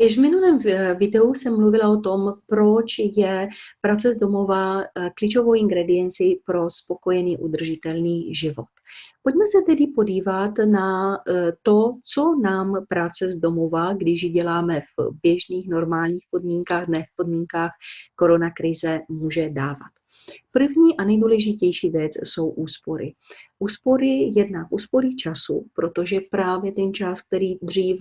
Již v minulém videu jsem mluvila o tom, proč je práce z domova klíčovou ingrediencí pro spokojený udržitelný život. Pojďme se tedy podívat na to, co nám práce z domova, když ji děláme v běžných normálních podmínkách, ne v podmínkách koronakrize, může dávat. První a nejdůležitější věc jsou úspory. Jednak úspory času, protože právě ten čas, který dřív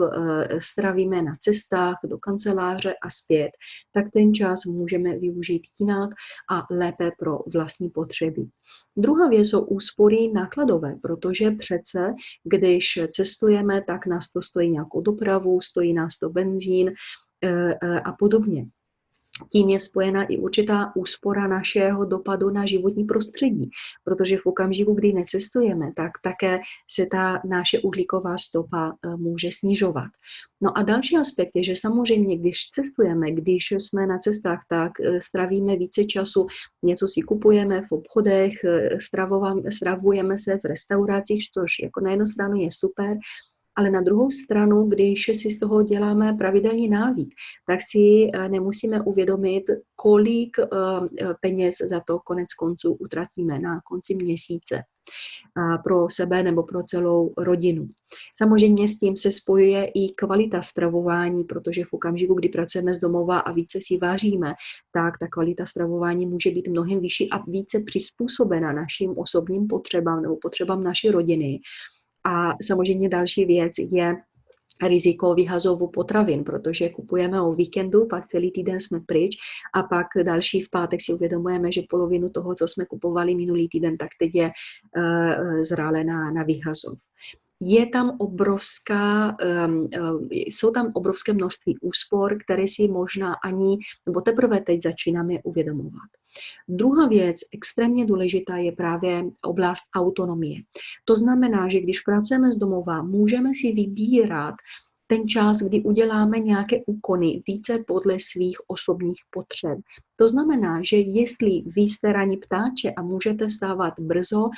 stravíme na cestách do kanceláře a zpět, tak ten čas můžeme využít jinak a lépe pro vlastní potřeby. Druhá věc jsou úspory nákladové, protože přece, když cestujeme, tak nás to stojí nějakou dopravu, stojí nás to benzín a podobně. Tím je spojena i určitá úspora našeho dopadu na životní prostředí, protože v okamžiku, kdy necestujeme, tak také se ta naše uhlíková stopa může snižovat. No a další aspekt je, že samozřejmě, když cestujeme, když jsme na cestách, tak strávíme více času, něco si kupujeme v obchodech, stravujeme se v restauracích, což jako na jednu stranu je super, ale na druhou stranu, když si z toho děláme pravidelný návyk, tak si nemusíme uvědomit, kolik peněz za to konec konců utratíme na konci měsíce pro sebe nebo pro celou rodinu. Samozřejmě s tím se spojuje i kvalita stravování, protože v okamžiku, kdy pracujeme z domova a více si vážíme, tak ta kvalita stravování může být mnohem vyšší a více přizpůsobena našim osobním potřebám nebo potřebám naší rodiny. A samozřejmě další věc je riziko vyhazovu potravin, protože kupujeme o víkendu, pak celý týden jsme pryč a pak další v pátek si uvědomujeme, že polovinu toho, co jsme kupovali minulý týden, tak teď je zrále na vyhazov. Jsou tam obrovské množství úspor, které si možná ani, nebo teprve teď začínáme uvědomovat. Druhá věc, extrémně důležitá, je právě oblast autonomie. To znamená, že když pracujeme z domova, můžeme si vybírat ten čas, kdy uděláme nějaké úkony více podle svých osobních potřeb. To znamená, že jestli vy jste ranní ptáče a můžete vstávat brzo,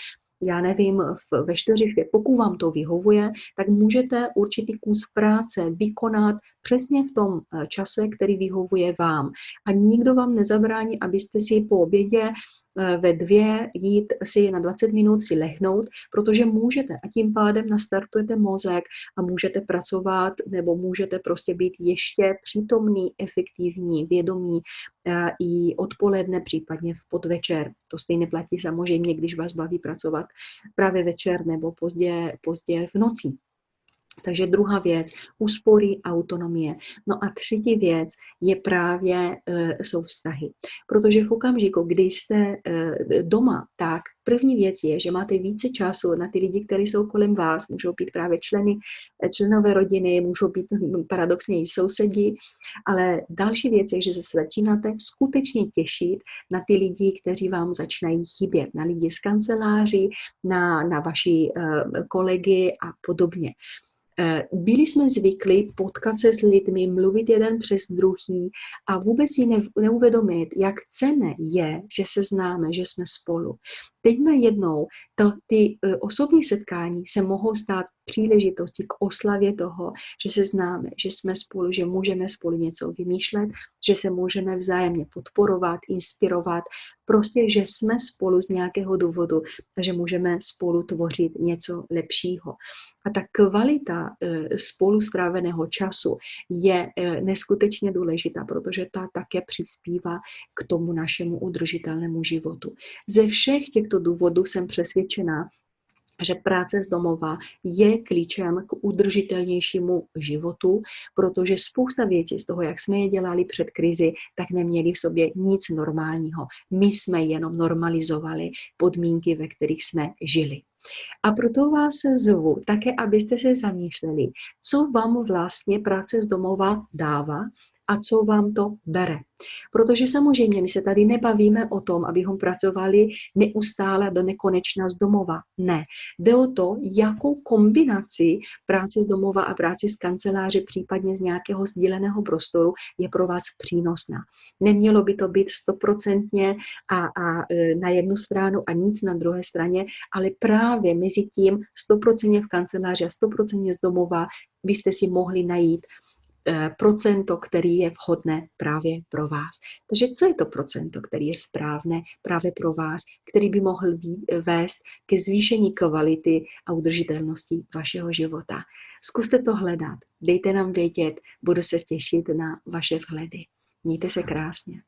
já nevím, ve 4, pokud vám to vyhovuje, tak můžete určitý kus práce vykonat přesně v tom čase, který vyhovuje vám. A nikdo vám nezabrání, abyste si po obědě ve 2 jít si na 20 minut si lehnout, protože můžete a tím pádem nastartujete mozek a můžete pracovat nebo můžete prostě být ještě přítomný, efektivní, vědomý i odpoledne, případně v podvečer. To stejně platí samozřejmě, když vás baví pracovat právě večer nebo pozdě v noci. Takže druhá věc, úspory, autonomie. No a třetí věc je právě jsou vztahy. Protože v okamžiku, kdy jste doma, tak první věc je, že máte více času na ty lidi, kteří jsou kolem vás. Můžou být právě členové rodiny, můžou být paradoxně i sousedi, ale další věc je, že se začínáte skutečně těšit na ty lidi, kteří vám začínají chybět, na lidi z kanceláří, na vaši kolegy a podobně. Byli jsme zvyklí potkat se s lidmi, mluvit jeden přes druhý a vůbec si neuvědomit, jak cenné je, že se známe, že jsme spolu. Teď najednou ty osobní setkání se mohou stát příležitosti k oslavě toho, že se známe, že jsme spolu, že můžeme spolu něco vymýšlet, že se můžeme vzájemně podporovat, inspirovat, prostě, že jsme spolu z nějakého důvodu a že můžeme spolu tvořit něco lepšího. A ta kvalita spolu stráveného času je neskutečně důležitá, protože ta také přispívá k tomu našemu udržitelnému životu. Ze všech těchto důvodů jsem přesvědčená, že práce z domova je klíčem k udržitelnějšímu životu, protože spousta věcí z toho, jak jsme je dělali před krizi, tak neměli v sobě nic normálního. My jsme jenom normalizovali podmínky, ve kterých jsme žili. A proto vás zvu také, abyste se zamýšleli, co vám vlastně práce z domova dává a co vám to bere. Protože samozřejmě my se tady nebavíme o tom, abychom pracovali neustále do nekonečna z domova. Ne. Jde o to, jakou kombinaci práce z domova a práce z kanceláře, případně z nějakého sdíleného prostoru, je pro vás přínosná. Nemělo by to být 100% a na jednu stranu a nic na druhé straně, ale právě mezi tím 100% v kanceláři a 100% z domova byste si mohli najít procento, který je vhodné právě pro vás. Takže co je to procento, který je správné právě pro vás, který by mohl vést ke zvýšení kvality a udržitelnosti vašeho života? Zkuste to hledat, dejte nám vědět, budu se těšit na vaše vhledy. Mějte se krásně.